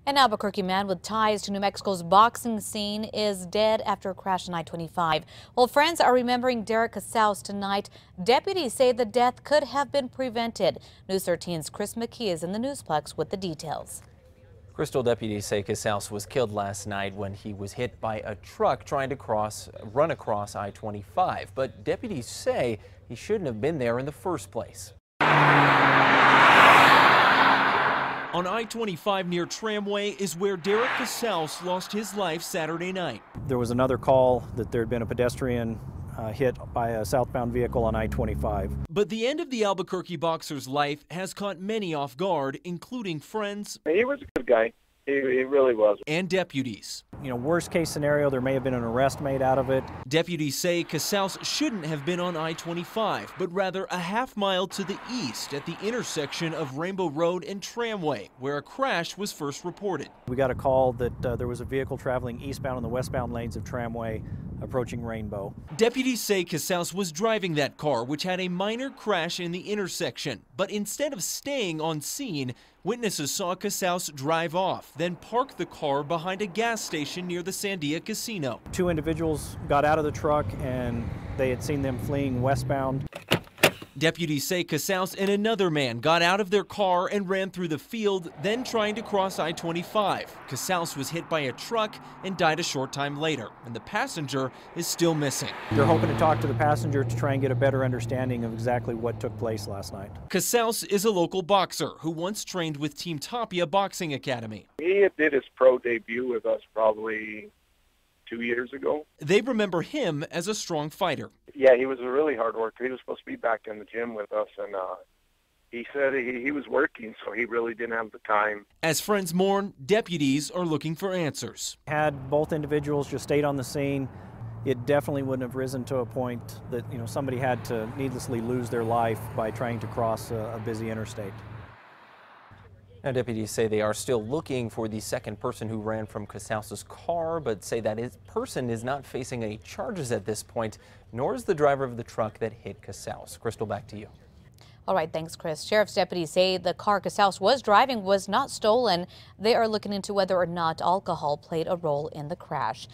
An Albuquerque man with ties to New Mexico's boxing scene is dead after a crash on I-25. While friends are remembering Derek Casaus tonight, deputies say the death could have been prevented. News 13's Chris McKee is in the Newsplex with the details. Crystal, deputies say Casaus was killed last night when he was hit by a truck trying to run across I-25. But deputies say he shouldn't have been there in the first place. On I-25 near Tramway is where Derek Casaus lost his life Saturday night. There was another call that there had been a pedestrian hit by a southbound vehicle on I-25. But the end of the Albuquerque boxer's life has caught many off guard, including friends. He was a good guy. He really was. And deputies. You know, worst case scenario, there may have been an arrest made out of it. Deputies say Casaus shouldn't have been on I-25, but rather a half mile to the east at the intersection of Rainbow Road and Tramway, where a crash was first reported. We got a call that there was a vehicle traveling eastbound on the westbound lanes of Tramway approaching Rainbow. Deputies say Casaus was driving that car, which had a minor crash in the intersection. But instead of staying on scene, witnesses saw Casaus drive off, then park the car behind a gas station near the Sandia Casino. Two individuals got out of the truck and they had seen them fleeing westbound. Deputies say Casaus and another man got out of their car and ran through the field, then trying to cross I-25. Casaus was hit by a truck and died a short time later, and the passenger is still missing. They're hoping to talk to the passenger to try and get a better understanding of exactly what took place last night. Casaus is a local boxer who once trained with Team Tapia Boxing Academy. He did his pro debut with us probably 2 years ago. They remember him as a strong fighter. Yeah, he was a really hard worker. He was supposed to be back in the gym with us, and he said he was working, so he really didn't have the time. As friends mourn, deputies are looking for answers. Had both individuals just stayed on the scene, it definitely wouldn't have risen to a point that, you know, somebody had to needlessly lose their life by trying to cross a busy interstate. Now, deputies say they are still looking for the second person who ran from Casaus' car, but say that his person is not facing any charges at this point, nor is the driver of the truck that hit Casaus. Crystal, back to you. All right, thanks, Chris. Sheriff's deputies say the car Casaus was driving was not stolen. They are looking into whether or not alcohol played a role in the crash.